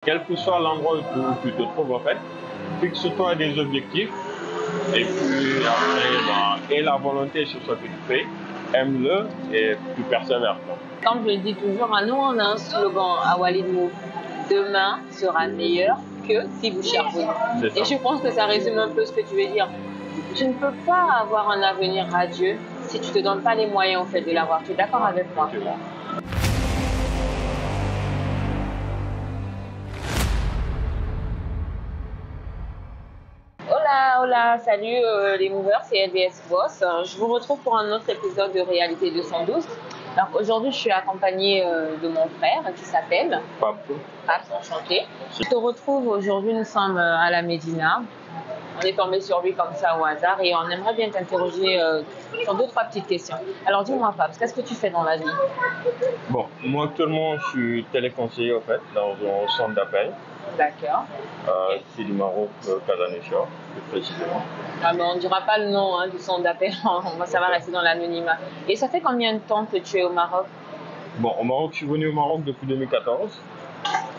Quel que soit l'endroit où tu te trouves, en fait, fixe-toi des objectifs et puis après, et la volonté sur ce que tu fais, aime-le et tu persévères. Comme je le dis toujours, nous on a un slogan à Walid Move. Demain sera meilleur que si vous charbonnez. Et je pense que ça résume un peu ce que tu veux dire. Tu ne peux pas avoir un avenir radieux si tu ne te donnes pas les moyens en fait, de l'avoir. Tu es d'accord avec moi? Hola, salut les movers, c'est LBS Boss. Je vous retrouve pour un autre épisode de Réalité 212. Alors aujourd'hui, je suis accompagnée de mon frère qui s'appelle Pape, enchanté. Je te retrouve aujourd'hui, nous sommes à la Médina. On est tombé sur lui comme ça au hasard et on aimerait bien t'interroger sur 2-3 petites questions. Alors dis-moi, Pape, qu'est-ce que tu fais dans la vie? Bon, moi actuellement, je suis téléconseiller en fait dans un centre d'appel. D'accord. C'est du Maroc, Casanéchor, plus précisément. Ah, mais on ne dira pas le nom du centre d'appel, ça va rester dans l'anonymat. Et ça fait combien de temps que tu es au Maroc? Bon, au Maroc, je suis venu au Maroc depuis 2014.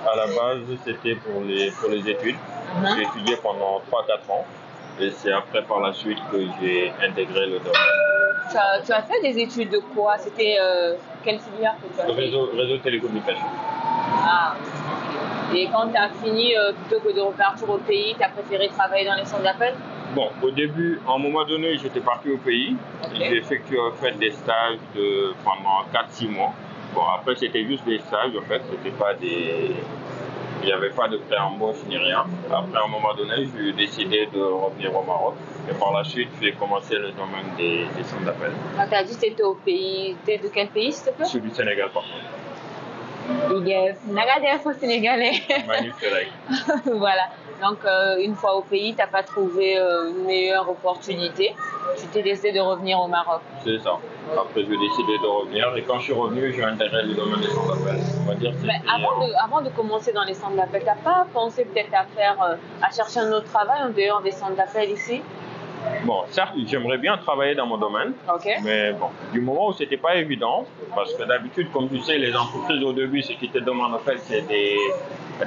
À la base, c'était pour les études. J'ai étudié pendant 3-4 ans. Et c'est après, par la suite, que j'ai intégré le domaine. Tu as fait des études de quoi? C'était quelle filière que tu as fait? Réseau télécommunications. Ah, et quand tu as fini, plutôt que de repartir au pays, tu as préféré travailler dans les centres d'appel? Bon, au début, à un moment donné, j'étais parti au pays. J'ai effectué en fait des stages pendant 4-6 mois. Bon, après, c'était juste des stages, en fait. C'était pas des... Il n'y avait pas de pré-embauche ni rien. Après, à un moment donné, j'ai décidé de revenir au Maroc. Et par la suite, j'ai commencé le domaine des centres d'appel. Quand tu as dit que tu étais au pays, tu es de quel pays, s'il te plaît? Je suis du Sénégal, par contre. Nagadef sénégalais. Magnifique. Voilà. Donc, une fois au pays, tu n'as pas trouvé une meilleure opportunité. Tu t'es décidé de revenir au Maroc. C'est ça. Après, j'ai décidé de revenir. Et quand je suis revenu, j'ai intégré le domaine des centres d'appel. On va dire que mais avant de commencer dans les centres d'appel, tu n'as pas pensé peut-être à chercher un autre travail en dehors des centres d'appel ici? Bon, certes, j'aimerais bien travailler dans mon domaine, mais bon, du moment où c'était pas évident, parce que d'habitude, comme tu sais, les entreprises au début, ce qu'ils te demandent en fait, c'est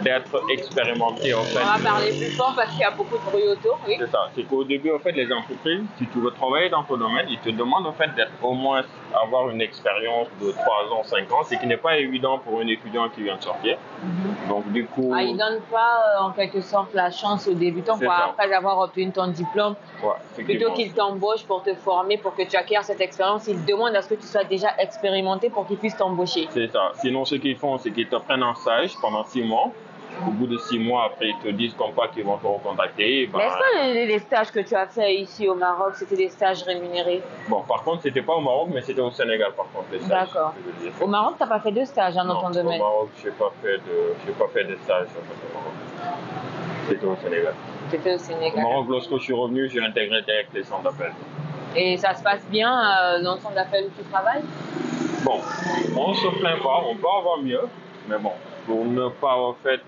d'être expérimenté en fait. On va parler plus fort parce qu'il y a beaucoup de bruit autour, oui. C'est ça, c'est qu'au début, en fait, les entreprises, si tu veux travailler dans ton domaine, ils te demandent en fait d'être au moins avoir une expérience de 3 ans, 5 ans, ce qui n'est pas évident pour un étudiant qui vient de sortir. Donc du coup... ils ne donnent pas en quelque sorte la chance aux débutants après avoir obtenu ton diplôme. Plutôt qu'ils t'embauchent pour te former, pour que tu acquières cette expérience, ils demandent à ce que tu sois déjà expérimenté pour qu'ils puissent t'embaucher. C'est ça. Sinon, ce qu'ils font, c'est qu'ils te prennent en stage pendant 6 mois. Au bout de 6 mois, après, ils te disent comme quoi qu'ils vont te recontacter. Mais est-ce que les stages que tu as fait ici au Maroc, c'était des stages rémunérés? Bon, par contre, c'était pas au Maroc, mais c'était au Sénégal, par contre, les stages. D'accord. Au Maroc, tu n'as pas fait de stage dans ton domaine? Au Maroc, je n'ai pas fait de stage au Maroc. C'était au Sénégal. C'était au Sénégal. Au Maroc, lorsque je suis revenu, j'ai intégré direct les centres d'appel. Et ça se passe bien dans le centre d'appel où tu travailles? Bon, on ne se plaint pas, on peut avoir mieux, mais bon, pour ne pas en fait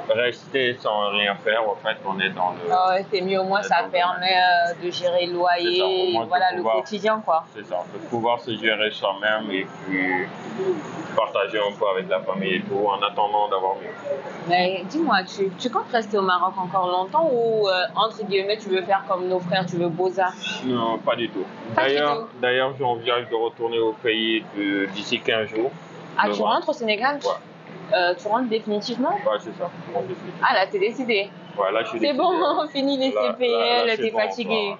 rester sans rien faire, en fait, on est dans le... c'est mieux, au moins ça permet de gérer le loyer, voilà, le quotidien, quoi. C'est ça, de pouvoir se gérer soi-même et puis partager un peu avec la famille et tout, en attendant d'avoir mieux. Mais dis-moi, tu comptes rester au Maroc encore longtemps ou, entre guillemets, tu veux faire comme nos frères, tu veux Beaux-Arts? Non, pas du tout. D'ailleurs, j'envisage de retourner au pays d'ici 15 jours. Ah, tu rentres au Sénégal? Ouais. Tu rentres définitivement? Ouais, c'est ça. Ah, là, t'es décidé. Ouais, là, je suis décidé. C'est bon, fini les CPL, t'es fatigué.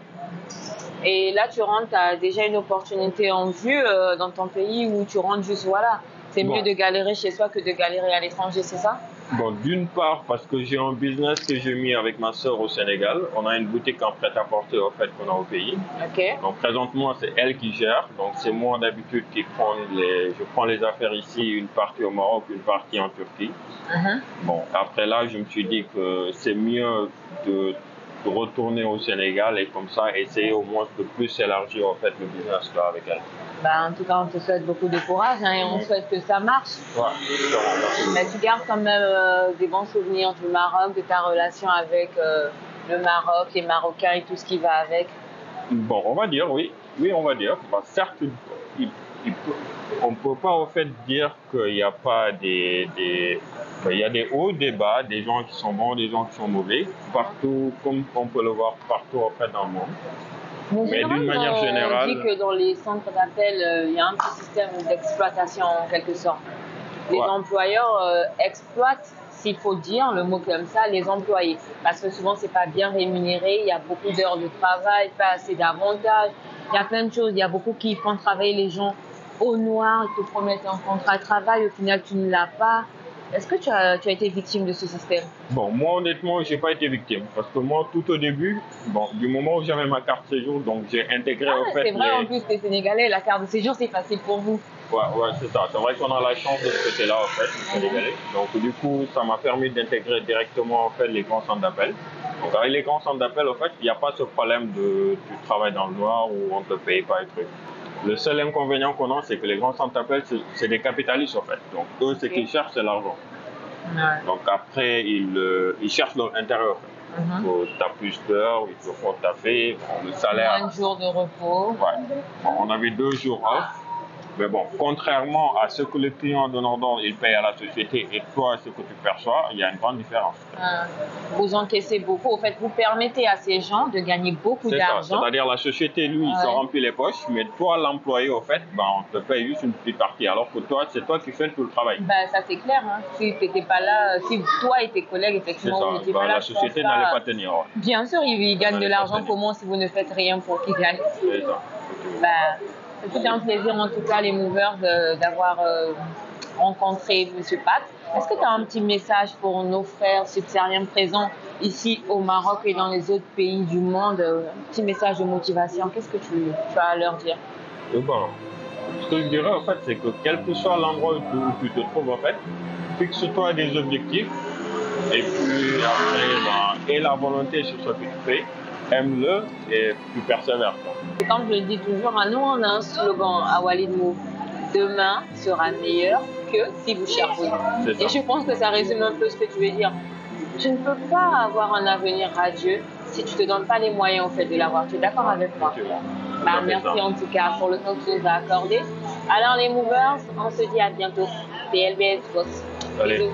Et là, tu rentres, t'as déjà une opportunité en vue dans ton pays où tu rentres juste, voilà. C'est mieux de galérer chez soi que de galérer à l'étranger, c'est ça? Bon, d'une part, parce que j'ai un business que j'ai mis avec ma soeur au Sénégal. On a une boutique en prêt-à-porter, en fait, qu'on a au pays. Donc, présentement, c'est elle qui gère. Donc, c'est moi, d'habitude, qui je prends les affaires ici, une partie au Maroc, une partie en Turquie. Bon, après là, je me suis dit que c'est mieux de retourner au Sénégal et comme ça, essayer au moins de plus élargir, en fait, le business là avec elle. En tout cas, on te souhaite beaucoup de courage et on souhaite que ça marche. Mais tu gardes quand même des bons souvenirs du Maroc, de ta relation avec le Maroc, les Marocains et tout ce qui va avec? Bon, on va dire, oui. Oui, on va dire. Certes, on ne peut pas en fait dire qu'il n'y a pas des Il y a des hauts, des bas, des gens qui sont bons, des gens qui sont mauvais, partout, comme on peut le voir partout en fait dans le monde. Mais d'une manière générale, on dit que dans les centres d'appel, il y a un petit système d'exploitation en quelque sorte. Les employeurs exploitent, s'il faut dire le mot comme ça, les employés. Parce que souvent, c'est pas bien rémunéré, il y a beaucoup d'heures de travail, pas assez d'avantages, il y a plein de choses. Il y a beaucoup qui font travailler les gens au noir, ils te promettent un contrat de travail, au final, tu ne l'as pas. Est-ce que tu as été victime de ce système? Bon, moi honnêtement, je n'ai pas été victime. Parce que moi, tout au début, du moment où j'avais ma carte séjour, donc j'ai intégré au fait... C'est vrai, en plus, tu es sénégalais, la carte de séjour, c'est facile pour vous. Ouais, c'est ça. C'est vrai qu'on a la chance de ce côté-là, en fait, les Sénégalais. Donc, du coup, ça m'a permis d'intégrer directement, en fait, les grands centres d'appel. Donc, avec les grands centres d'appel, en fait, il n'y a pas ce problème de tu travailles dans le noir ou on ne te paye pas et trucs. Le seul inconvénient qu'on a, c'est que les grands centres d'appel, c'est des capitalistes, en fait. Donc, eux, ce qu'ils cherchent, c'est l'argent. Ouais. Donc, après, ils cherchent leur intérêt, en fait. Tu as plus d'heures, il faut taffer, le salaire... Un jour de repos. Ouais. Bon, on avait 2 jours off. Mais bon, contrairement à ce que le client donnant, il paye à la société et toi, ce que tu perçois, il y a une grande différence. Vous encaissez beaucoup. En fait, vous permettez à ces gens de gagner beaucoup d'argent. C'est-à-dire la société, lui, il se remplit les poches, mais toi, l'employé, au fait, on te paye juste une petite partie. Alors que toi, c'est toi qui fais tout le travail. Ça, c'est clair. Hein. Si tu n'étais pas là, si toi et tes collègues, effectivement, vous n'étiez pas là, la société n'allait pas tenir. Ouais. Bien sûr, ils gagnent de l'argent. Comment si vous ne faites rien pour qu'ils gagnent? C'est ça. C'était un plaisir en tout cas les Movers d'avoir rencontré M. Pat. Est-ce que tu as un petit message pour nos frères subsahariens présents ici au Maroc et dans les autres pays du monde? Un petit message de motivation, qu'est-ce que tu as à leur dire? Ce que je dirais en fait, c'est que quel que soit l'endroit où tu te trouves en fait, fixe-toi des objectifs et puis après, aie la volonté sur ce que tu fais. Aime-le et tu persévères. Et comme je le dis toujours, nous on a un slogan à Walid Move: demain sera meilleur que si vous charbonnez. Et je pense que ça résume un peu ce que tu veux dire. Tu ne peux pas avoir un avenir radieux si tu ne te donnes pas les moyens en fait, de l'avoir. Tu es d'accord avec moi? Merci en tout cas pour le temps que tu nous as accordé. Alors les Movers, on se dit à bientôt. PLBS Boss. Bisous.